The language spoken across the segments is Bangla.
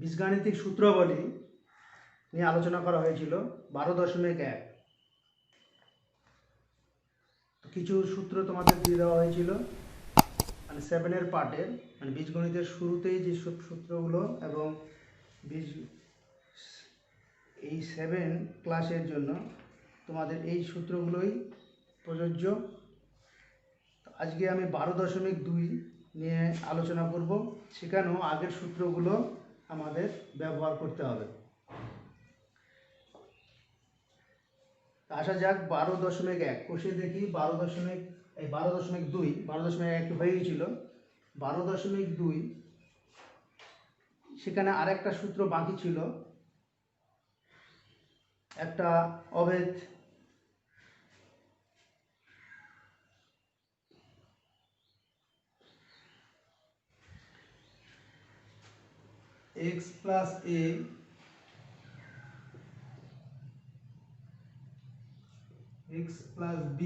বীজগাণিতিক সূত্রাবলী নিয়ে আলোচনা করা হয়েছিল 12.1। কিছু সূত্র তোমাদের দিয়ে দেওয়া হয়েছিল মানে 7-এর পার্টের, মানে বীজগণিতের শুরুতেই যে সব সূত্রগুলো এবং এই 7 ক্লাসের জন্য তোমাদের এই সূত্রগুলোই প্রযোজ্য। আজকে আমি 12.2 নিয়ে আলোচনা করব। সেখানেও আগের সূত্রগুলো আমাদের ব্যবহার করতে হবে। আসা যাক 12.1 কোষে দেখি 12.2 12.1 হয়ে গিয়েছিল। 12.2 সেখানে আরেকটা সূত্র বাকি ছিল, একটা অভেদ। x plus a x plus b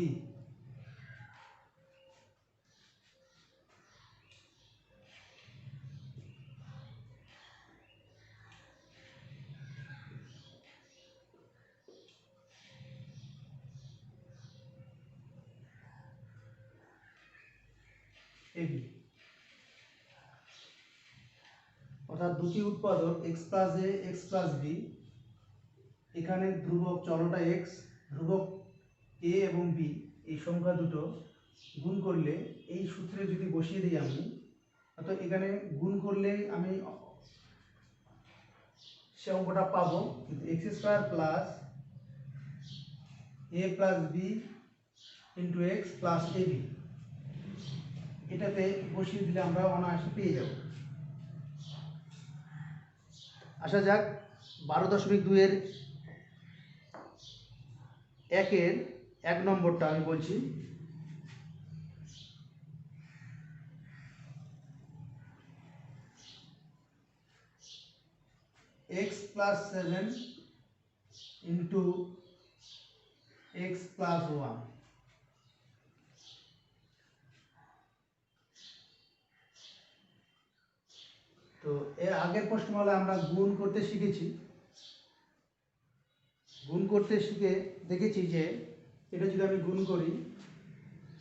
ab, অর্থাৎ দুটি উৎপাদক x plus a x plus b, এখানে ধ্রুবক চলটা x, ধ্রুবক a এবং b, এই সংখ্যা দুটো গুণ করলে এই সূত্রে যদি বসিয়ে দিই আমি, অর্থাৎ এখানে গুণ করলে আমি সে অঙ্কটা পাবো। কিন্তু x square plus a plus b into x plus ab, এটাতে বসিয়ে দিলে আমরা অনায়াসে পেয়ে যাব। আসা যাক 12.2-এর 1-এর 1 নম্বরটা আমি বলছি। x plus 7 into x plus 1। তো এর আগের প্রশ্নমালায় আমরা গুণ করতে শিখেছি। গুণ করতে শিখে দেখেছি যে এটা যদি আমি গুণ করি,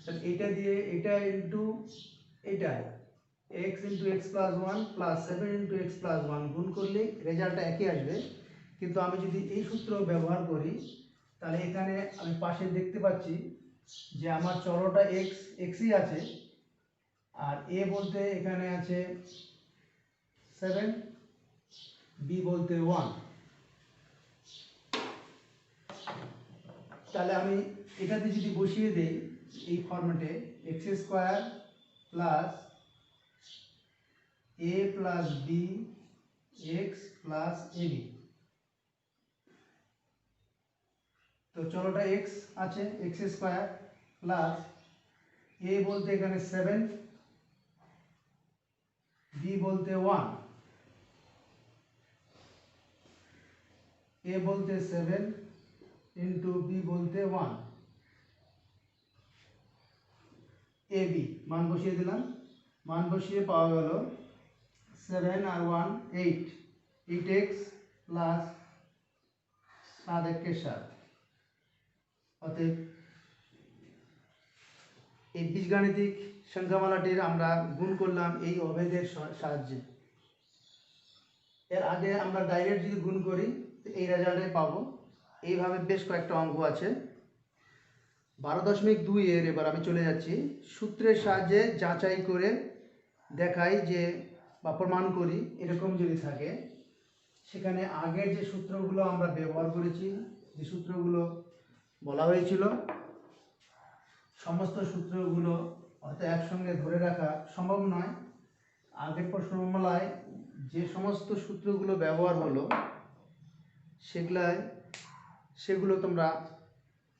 তাহলে এটা দিয়ে এটা ইন্টু এটা x into x plus 1 plus 7 into x plus 1 গুণ করলে রেজাল্টটা একই আসবে। কিন্তু আমি যদি এই সূত্র ব্যবহার করি, তাহলে এখানে আমি পাশে দেখতে পাচ্ছি যে আমার চলটা এক্স এক্সই আছে, আর এ বলতে এখানে আছে 7, বি বলতে 1। তাহলে আমি এটাতে যদি বসিয়ে দেই এই ফরম্যাটে x square plus a plus b x plus ab, তো চলোটা এক্স আছে, এক্স স্কোয়ার প্লাস এ বলতে এখানে 7, বি বলতে 1, এ বলতে 7 ইন্টু বি বলতে 1, এ বি মান বসিয়ে দিলাম। মান বসিয়ে পাওয়া গেল 7 আর 1 8, 8x প্লাস 7 7। অতএব এই বীজগাণিতিক সংখ্যামালাটির আমরা গুণ করলাম এই অভেদের সাহায্যে। এর আগে আমরা ডাইরেক্ট যদি গুণ করি এই রেজাল্টে পাবো। এইভাবে বেশ কয়েকটা অঙ্ক আছে। 12.2-এর এবার আমি চলে যাচ্ছি। সূত্রের সাহায্যে যাচাই করে দেখাই যে বা প্রমাণ করি, এরকম যদি থাকে সেখানে আগের যে সূত্রগুলো আমরা ব্যবহার করেছি, যে সূত্রগুলো বলা হয়েছিল, সমস্ত সূত্রগুলো হয়তো একসঙ্গে ধরে রাখা সম্ভব নয়। আগের প্রশ্নমালায় যে সমস্ত সূত্রগুলো ব্যবহার হলো সেগুলো তোমরা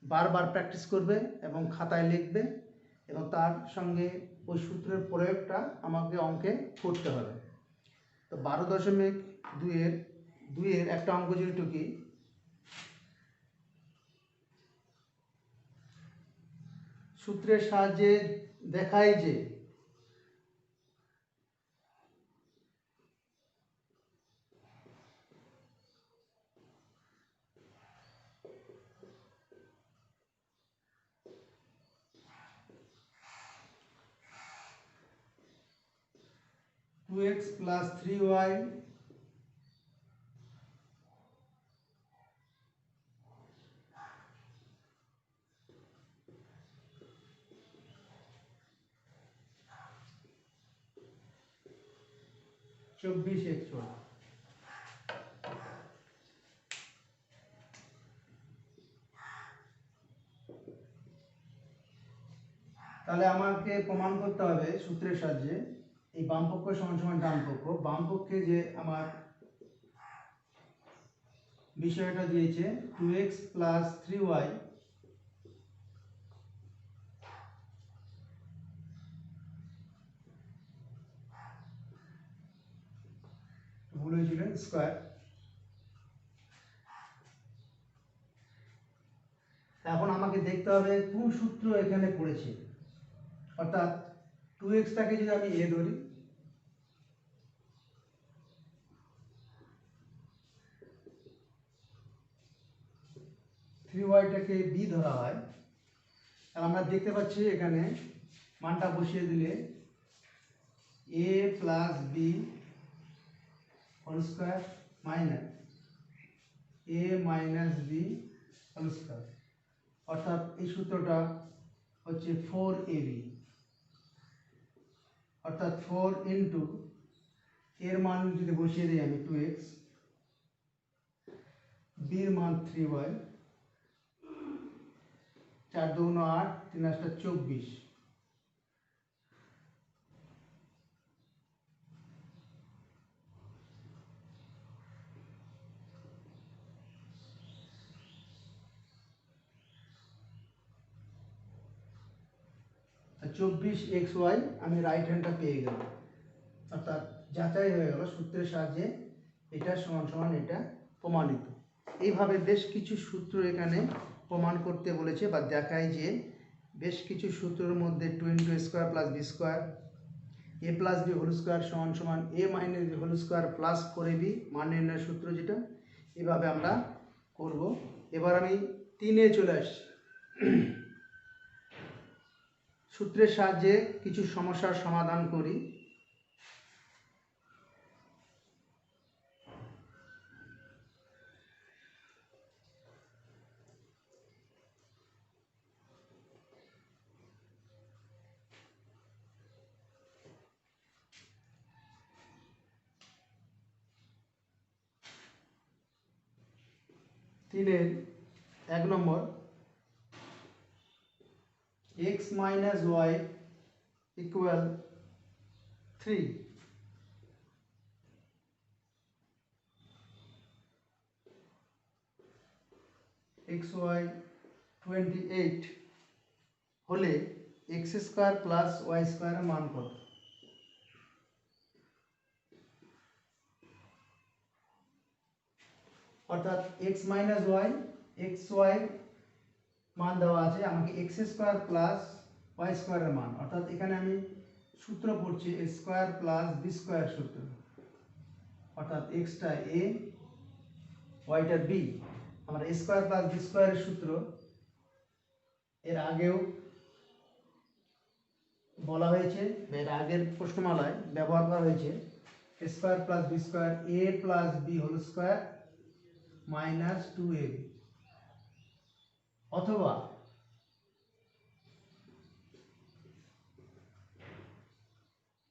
বারবার প্র্যাকটিস করবে এবং খাতায় লিখবে, এবং তার সঙ্গে ওই সূত্রের প্রয়োগটা আমাকে অঙ্কে করতে হবে। তো 12.2-এর একটা অঙ্ক যদি টুকি, সূত্রের সাহায্যে দেখায় যে 2x plus 3y চব্বিশ x y। তাহলে আমাকে প্রমাণ করতে হবে সূত্রের সাহায্যে এই বাম পক্ষ সমান সমান ডান পক্ষ। বাম পক্ষে যে আমার বিষয়টা দিয়েছে 2x plus 3y ভুল হয়েছিল স্কয়ার। এখন আমাকে দেখতে হবে কোন সূত্র এখানে পড়েছে, অর্থাৎ 2x টাকে যদি আমি a ধরি, থ্রি ওয়াইটাকে b ধরা হয়, আর আমরা দেখতে পাচ্ছি এখানে মানটা বসিয়ে দিলে a plus B whole square minus a minus B whole square, অর্থাৎ এই সূত্রটা হচ্ছে 4ab, অর্থাৎ 4 ইন্টু এর মান যদি বসিয়ে দিই আমি 2x, বির মান 3y, 4 2 8, 3 8 24, চব্বিশ এক্স ওয়াই আমি রাইট হ্যান্ডটা পেয়ে গেলাম, অর্থাৎ যাচাই হয়ে গেল সূত্রের সাহায্যে এটা সমান সমান এটা প্রমাণিত। এইভাবে বেশ কিছু সূত্র এখানে প্রমাণ করতে বলেছে বা দেখায় যে বেশ কিছু সূত্রের মধ্যে 2 × a square plus B square, a plus B whole square সমান সমান a minus B whole square plus 4ab মান নির্ণয়ের সূত্র, যেটা এভাবে আমরা করব। এবার আমি 3-এ চলে আসছি। সূত্রের সাহায্যে কিছু সমস্যার সমাধান করি। তিনের 1 নম্বর, x minus Y equal 3, xy 28 হলে x স্কয়ার প্লাস ওয়াই স্কয়ারের মান কত? অর্থাৎ x minus Y, X Y মান দেওয়া আছে, আমাকে এক্স স্কয়ার প্লাস ওয়াই স্কয়ারের মান, অর্থাৎ এখানে আমি সূত্র পড়ছি a square plus B square সূত্র, অর্থাৎ এক্সটা a ওয়াইটা বি। আমরা a স্কয়ার প্লাস বি স্কয়ারের সূত্র এর আগেও বলা হয়েছে, এর আগের প্রশ্নমালায় ব্যবহার করা হয়েছে। a square plus B square a plus B whole square minus 2ab, অথবা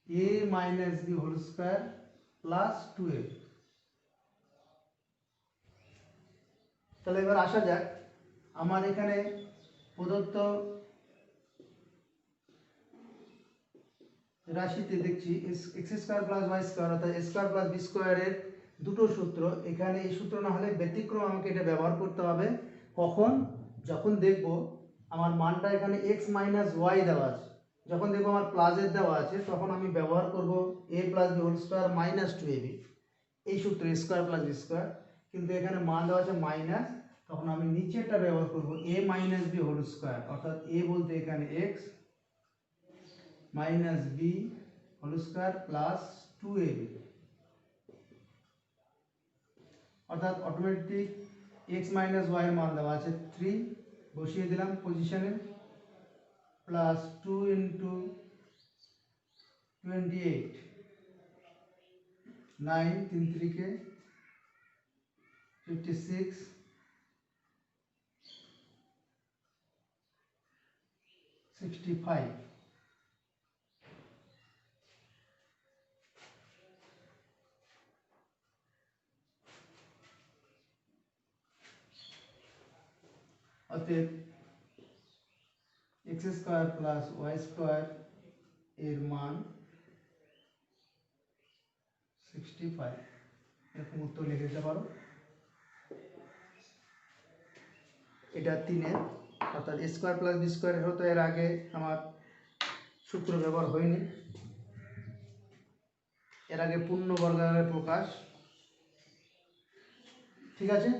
a minus B whole square plus 2ab। তাহলে এবার আসা যাক, আমার এখানে প্রদত্ত রাশিতে দেখছি X square plus Y square, অর্থাৎ এ স্কয়ার প্লাস বি স্কয়ারের দুটো সূত্র। এখানে এই সূত্র না হলে ব্যতিক্রম আমাকে এটা ব্যবহার করতে হবে। কখন? যখন দেখব আমার মানটা এখানে এক্স মাইনাস ওয়াই দেওয়া আছে, যখন দেখব আমার প্লাসের দেওয়া আছে, তখন আমি ব্যবহার করব a plus B whole square minus 2ab, এই সূত্র A square plus B square. কিন্তু এখানে মান দেওয়া আছে মাইনাস, তখন আমি নিচেরটা ব্যবহার করব a minus B whole square, অর্থাৎ a বলতে এখানে x minus B whole square plus 2ab, অর্থাৎ অটোমেটিক x মাইনাস ওয়াই এর মান দেওয়া আছে 3, বসিয়ে দিলাম পজিশনে, প্লাস 2 × 28 9 3 3 के 56 65 অতএব x square plus y square এর মান 65 এরকম উত্তর লিখে দিতে পারো। এটা 3 এর অর্থাৎ a square plus b square হতো এর আগে আমার সূত্র ব্যবহার হয়নি, এর আগে পূর্ণ বর্গাকারের প্রকাশ। ঠিক আছে,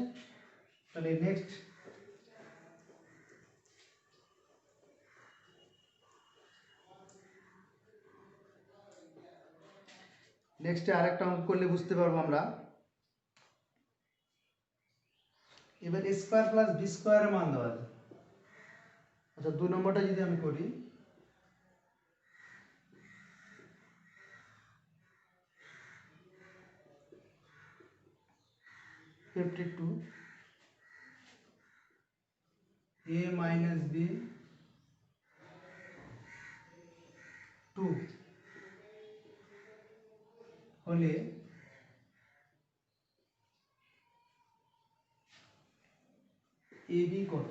তাহলে নেক্সটে আরেকটা অঙ্ক করলে বুঝতে পারবো আমরা। এবার a স্কয়ার প্লাস b স্কয়ারের মান দেওয়া আছে, আচ্ছা 2 নম্বরটা যদি আমি করি, a minus b 2 হলে ab কত?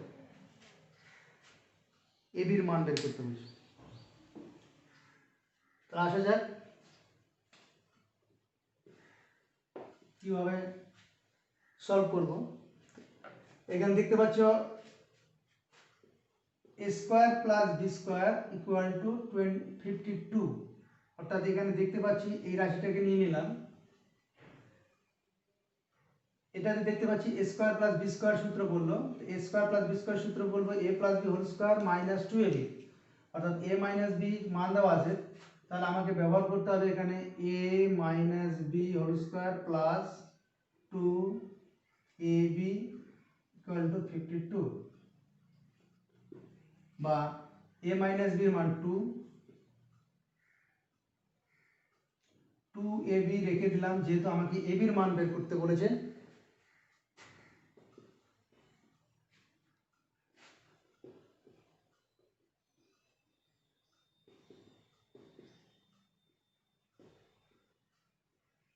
ab এর মান বের করতে হবে। তাহলে আসা যাক কিভাবে সলভ করব। এখানে দেখতে পাচ্ছ a square plus b square equal to 52, অর্থাৎ এখানে দেখতে পাচ্ছি এই রাশিটাকে নিয়ে নিলাম, এটাতে দেখতে পাচ্ছি a square plus b square সূত্র বললো, a square plus b square সূত্র বলবো a plus b whole square minus 2ab, অর্থাৎ a মাইনাস b মান দেওয়া আছে, তাহলে আমাকে ব্যবহার করতে হবে এখানে a minus b whole square plus 2ab equal to 52, বা a মাইনাস b এর মান 2ab রেখে দিলাম, যেহেতু আমাকে ab এর মান বের করতে বলেছে।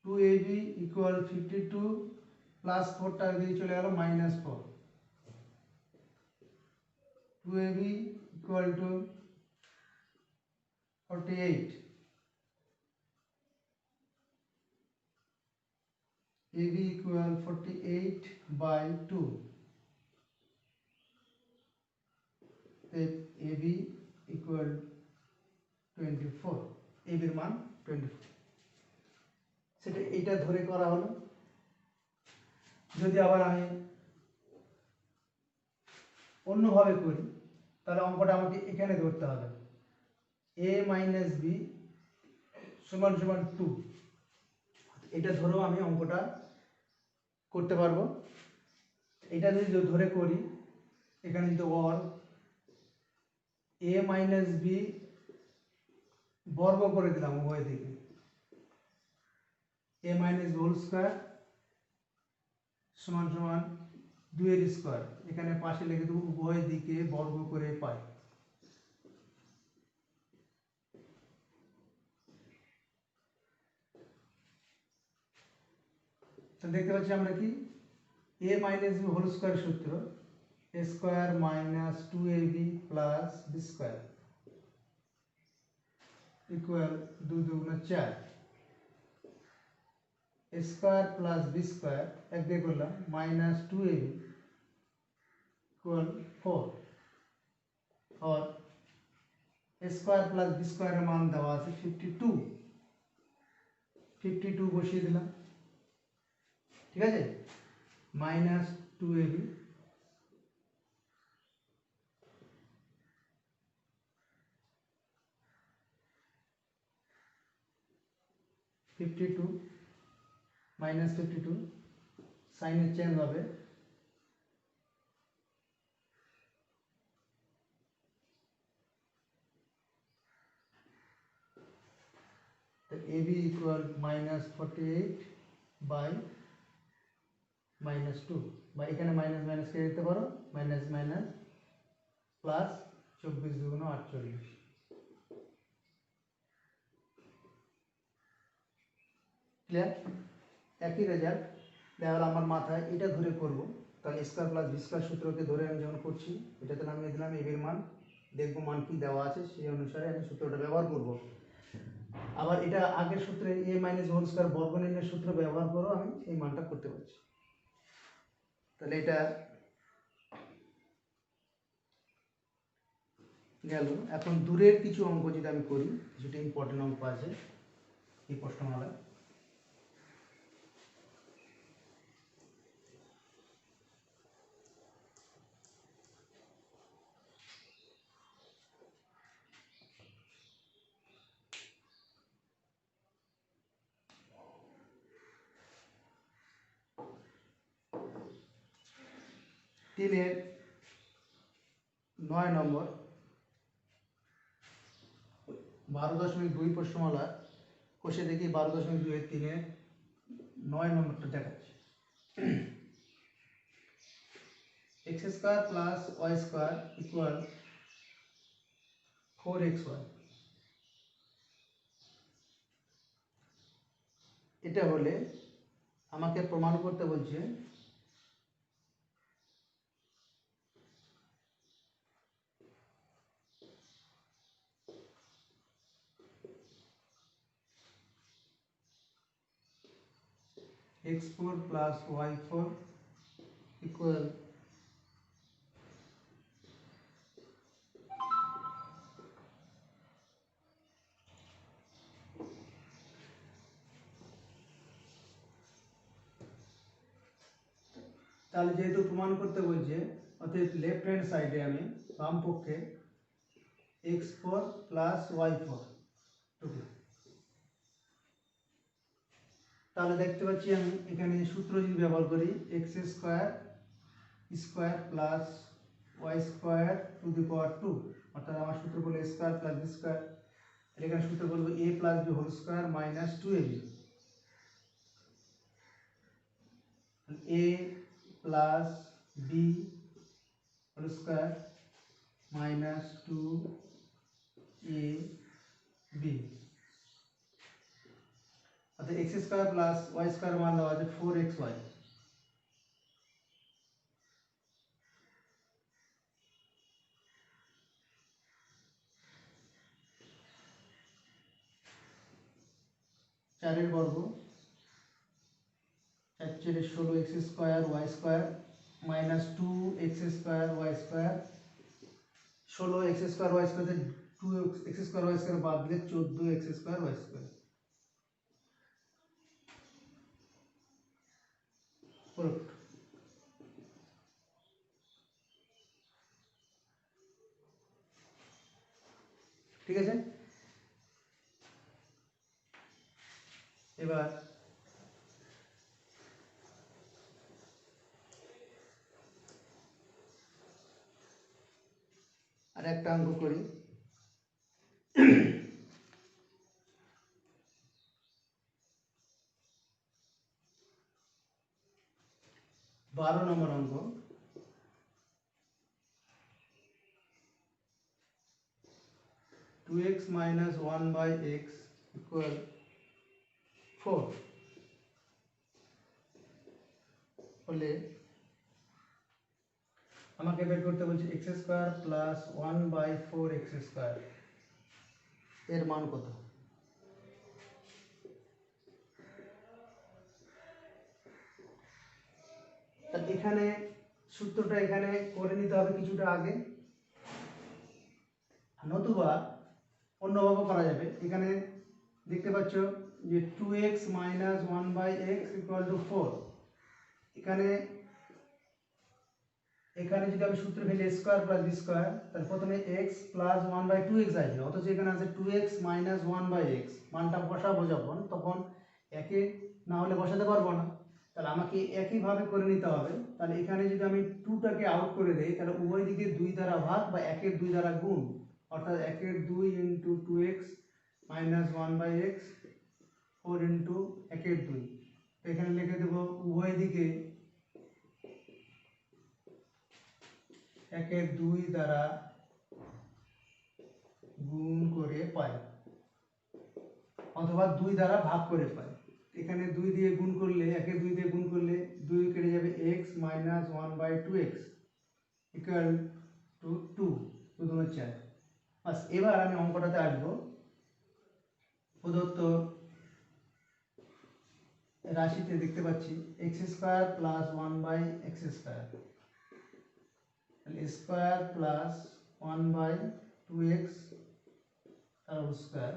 Two A B equal 52 plus 4টা দিয়ে চলে গেল minus 4, 2ab equal to 48, ab equal 48 by 2, ab equal 24, ab এর মান 24, সেটা এটা ধরে করা হলো। যদি আবার আমি অন্যভাবে করি তাহলে অঙ্কটা আমাকে এখানে ধরতে হবে, a মাইনাস b সমান সমান 2, এটা ধরেও আমি অঙ্কটা করতে পারবো। এটা যদি ধরে করি, এখানে যদি অর a মাইনাস b বর্গ করে দিলাম উভয় দিকে, a minus b whole square সমান সমান 2 এর স্কয়ার, এখানে পাশে লিখে দেবো উভয় দিকে বর্গ করে পাই। তো দেখতে পাচ্ছি আমরা কি a minus b whole square সূত্র a square minus 2ab plus b square equal 2 দুগুণে 4, a square plus b square এক দিয়ে করলাম মাইনাস 2ab ইকুয়াল 4, और a স্কয়ার প্লাস b স্কয়ারের মান দেওয়া আছে 52, 52 বসিয়ে দিলাম, ঠিক আছে, মাইনাস 2ab মাইনাস 52 সাইনের চেঞ্জ হবে, AB ইকুয়াল -48 বাই -2, বা এখানে মাইনাস মাইনাস কে দিতে পারো, মাইনাস মাইনাস প্লাস 24 দুগুণ 48। ক্লিয়ার? একই রেজাল্ট। তাহলে আমার মাথায় এটা ধরে করব, তাহলে স্কয়ার প্লাস বি স্কয়ার সূত্রকে ধরে আমি যখন করছি, এটাতে নামিয়ে দিলাম এর মান, দেখবো মান কি দেওয়া আছে, সেই অনুসারে আমি সূত্রটা ব্যবহার করব। আবার এটা আগের সূত্রে a মাইনাস হোল স্কয়ার বর্গনির্ণয়ের সূত্র ব্যবহার করে আমি এই মানটা করতে পারছি। তাহলে এটা গেল। এখন দূরের কিছু অঙ্ক যদি আমি করি, কিছুটা ইম্পর্টেন্ট অঙ্ক আছে এই প্রশ্নমালায়। তিনের 9 নম্বর 12.2 প্রশ্নমালা কোষে দেখি 12.2 এর 3-এর 9 নম্বরটা দেখাচ্ছে। x square plus y square equal 4xy। এটা হলে আমাকে প্রমাণ করতে বলছে x4 plus y4 equal তাহলে যেহেতু প্রমাণ করতে বলছে, অতএব লেফট হ্যান্ড সাইডে আমি বাম পক্ষে x4 plus y4 টুকু। তাহলে দেখতে পাচ্ছি আমি এখানে সূত্র যদি ব্যবহার করি, x square square plus y square to the power 2, অর্থাৎ আমার সূত্র বলে a square plus b square. এখানে সূত্র বলবো a plus b whole square minus 2ab, a plus b whole square minus 2ab, অর্থাৎ x square plus y square মান দেওয়া আছে 4xy। চারের বর্গ 4 × 16 x square y square minus 2x square y square. 16 x square y square থেকে 2x স্কয়ার y স্কয়ার বাদ দিলে 14x স্কয়ার y স্কয়ার। ঠিক আছে? এবার আর একটা অঙ্ক করি। 12 নম্বর অঙ্ক। Two x minus 1/x equal 4 হলে আমাকে বের করতে বলছে x square plus 1/4x square এর মান কত। তাহলে এখানে সূত্রটা এখানে করে নিতে হবে কিছুটা আগে, নতুবা অন্যভাবে করা যাবে। এখানে দেখতে পাচ্ছ যে 2x minus 1/x equal to 4। এখানে এখানে যদি আমি সূত্র ফেলি a square plus b square, তাহলে প্রথমে x প্লাস 1/2x আসবে, অথচ এখানে আছে 2x মাইনাস 1/x। মানটা বসাবো যখন, তখন একে না হলে বসাতে পারবো না, তাহলে আমাকে একইভাবে করে নিতে হবে। তাহলে এখানে যদি আমি 2টাকে আউট করে দেই, তাহলে উভয় দিকে 2 দ্বারা ভাগ বা 1-এর 2 দ্বারা গুণ, অর্থাৎ 1-এর 2 into 2x minus 1/x 4 into 1 2, এখানে লিখে দেব উভয় দিকে 1 2 দ্বারা গুণ করে পাই, অথবা 2 দ্বারা ভাগ করে পাই। এখানে 2 দিয়ে গুণ করলে 1 2 দিয়ে গুণ করলে 2 কেটে যাবে x minus 1/2x equal to 2 2 2 4। বাস, এবার আমি অঙ্কটাতে আসবো। প্রদত্ত রাশিতে দেখতে পাচ্ছি x square plus 1/x square, তাহলে স্কয়ার প্লাস 1/2x তার হোল স্কয়ার,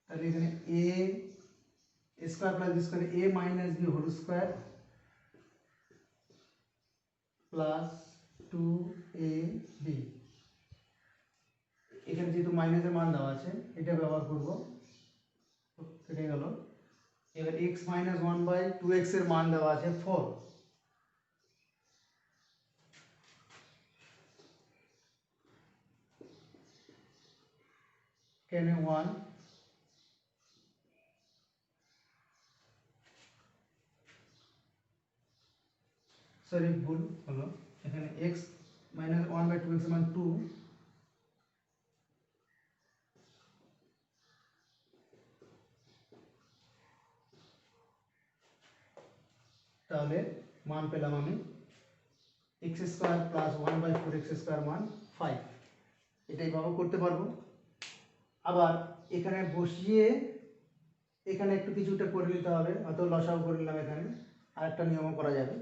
তাহলে এখানে a square plus b square a minus b whole square plus 2ab। এখানে যেহেতু মাইনাসের মান দেওয়া আছে এটা ব্যবহার করব, কেটে গেল। এবার x মাইনাস 1/2x এর মান দেওয়া আছে 4, এখানে 1, সরি ভুল হলো, এখানে x মাইনাস 1/2x এর মান 2, তাহলে মান পেলাম আমি x square plus 1/4x square মান 5। এটাই ব্যবহার করতে পারবো। আবার এখানে বসিয়ে এখানে একটু কিছুটা করে নিতে হবে, অত লসাগু করে নিলাম, এখানে আরেকটা নিয়মও করা যাবে।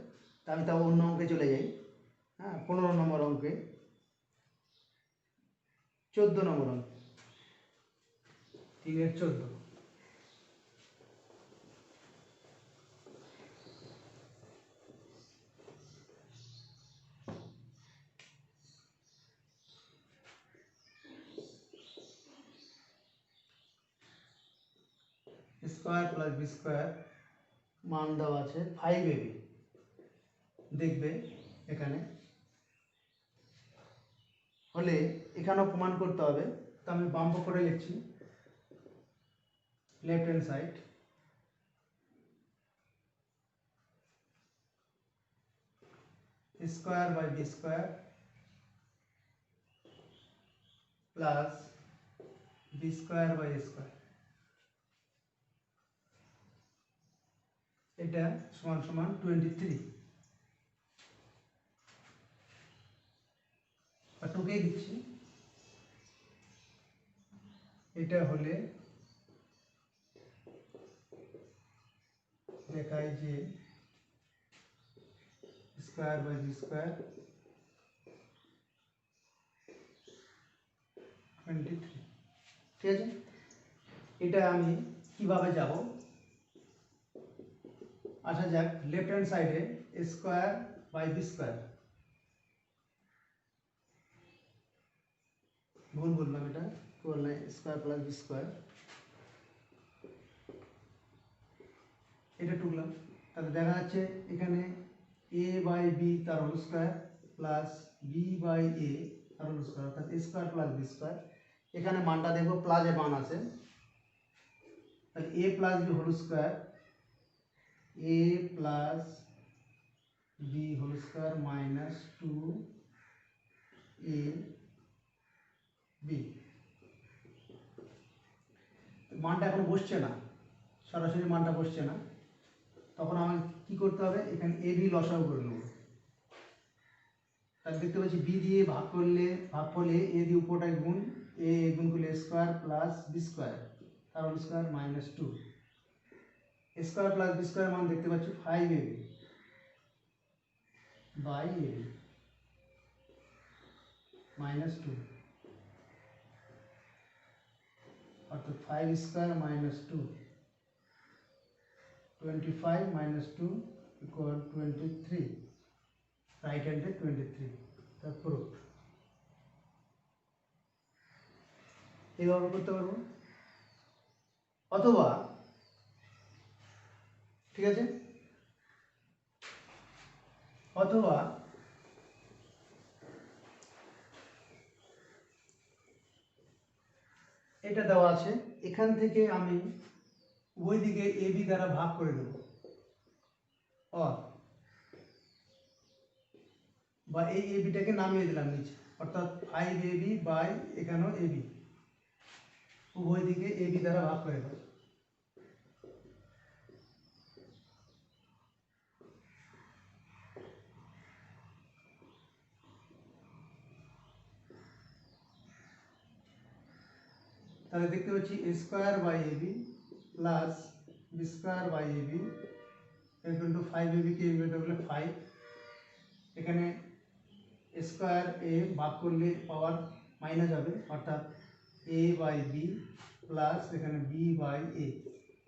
তা আমি তাও অন্য অঙ্কে চলে যাই। হ্যাঁ, 15 নম্বর অঙ্কে, 14 নম্বর অঙ্ক, 3 এর 14। স্কয়ার প্লাস বি স্কয়ার মান দেওয়া আছে 5ab। দেখবে এখানে হলে এখানেও প্রমাণ করতে হবে, তো আমি বাম পক্ষে লিখছি, left hand side square by B square plus B square by A square, এটা সমান সমান 23। বা টুকেই দিচ্ছি, এটা হলে দেখায় যে স্কয়ার বাই বি স্কয়ার 23। ঠিক আছে, এটা আমি কিভাবে যাব, আসা যাক লেফট হ্যান্ড সাইডে স্কয়ার বাই বি স্কয়ার, ভুল বললাম, এটা করলে স্কয়ার প্লাস বি স্কয়ার, এটা টুকলাম। তাহলে দেখা যাচ্ছে এখানে a বাই বি তার whole square plus b by a তার হোল স্কয়ার, অর্থাৎ a square plus B square. এখানে মানটা দেখবো প্লাসের মান আছে, তাহলে a plus B whole square, a plus B whole square minus 2ab। মানটা এখন বসছে না, সরাসরি মানটা বসছে না, তখন আমাকে কি করতে হবে, এখানে এ বি লসাগু করে নেব। তাহলে দেখতে পাচ্ছি বি দিয়ে ভাগ করলে ভাগফলে এ দিয়ে উপরটায় গুণ, এ গুণ করলে স্কয়ার প্লাস বি স্কয়ার তার whole square minus 2, square plus B square মান দেখতে পাচ্ছি 5ab বাই এ মাইনাস 2, অর্থাৎ 5 square minus 2, 25 minus 2 equal 23, right হ্যান্ডে 23, তা প্রুফ। এইভাবে করতে পারবো, অথবা ঠিক আছে, অথবা এটা দেওয়া আছে, এখান থেকে আমি উভয় দিকে এ বি দ্বারা ভাগ করে দেব, বা এই এ বিটাকে নামিয়ে দিলাম নিচে, অর্থাৎ 5ab বাই এখানেও এ বি, উভয় দিকে এ বি দ্বারা ভাগ করে দেব। তাহলে দেখতে পাচ্ছি a square by ab plus b square by ab equal to 5ab কে ab করলে 5, এখানে স্কয়ার a ভাগ করলে পাওয়ার মাইনাস হবে, অর্থাৎ a বাই b প্লাস এখানে b by a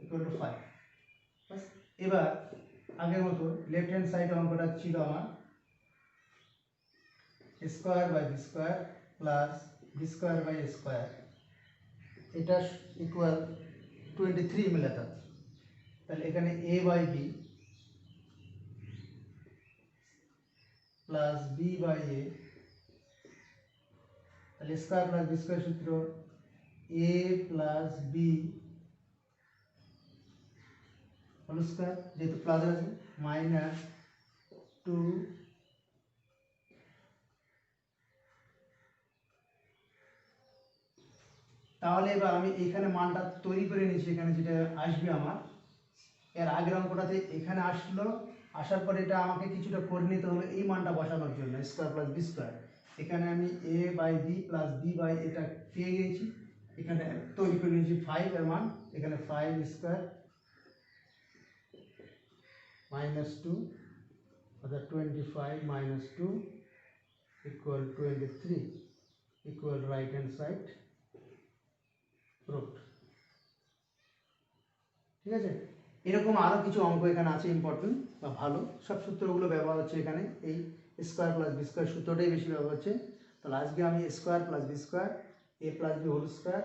equal to 5। বাস, এবার আগের মতো লেফট হ্যান্ড সাইড অঙ্কটা ছিল আমার square by B square plus B square by A square, এটা ইকুয়াল 23 মিলে था। তাহলে এখানে a by b plus b by a, তাহলে স্কয়ার প্লাস বি স্কয়ার সূত্র a plus B whole square, যেহেতু প্লাস আছে মাইনাস 2 তাহলে এবার আমি এখানে মানটা তৈরি করে নিয়েছি, এখানে যেটা আসবে আমার এর আগের অঙ্কটাতে এখানে আসলো, আসার পরে এটা আমাকে কিছুটা করে নিতে হলো এই মানটা বসানোর জন্য স্কয়ার প্লাস বি স্কয়ার। এখানে আমি a by b plus b by এটা পেয়ে গেছি, এখানে তৈরি করে নিয়েছি 5 এর মান, এখানে 5 স্কয়ার মাইনাস 2 অর্থাৎ 25 minus 2 equal 23 equal right hand side proofed. ঠিক আছে, এরকম আরও কিছু অঙ্ক এখানে আছে ইম্পর্টেন্ট বা ভালো, সব সূত্রগুলো ব্যবহার হচ্ছে এখানে, এই স্কয়ার প্লাস বি স্কয়ার সূত্রটাই বেশি ব্যবহার হচ্ছে। তাহলে আজকে আমি square plus B square a plus B whole square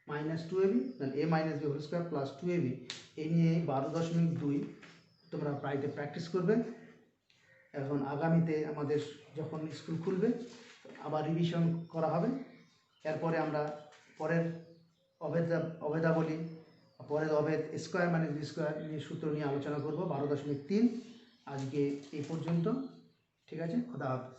minus 2ab, a minus B whole square plus 2ab এই নিয়ে 12.2 তোমরা বাড়িতে প্র্যাকটিস করবে। এখন আগামীতে আমাদের যখন স্কুল খুলবে আবার রিভিশন করা হবে, এরপরে আমরা পরের অভেদাবলী পরের অভেদ স্কয়ার মাইনাস বি স্কয়ার নিয়ে সূত্র নিয়ে আলোচনা করব 12.3। আজকে এই পর্যন্ত, ঠিক আছে, খোদা হাফেজ।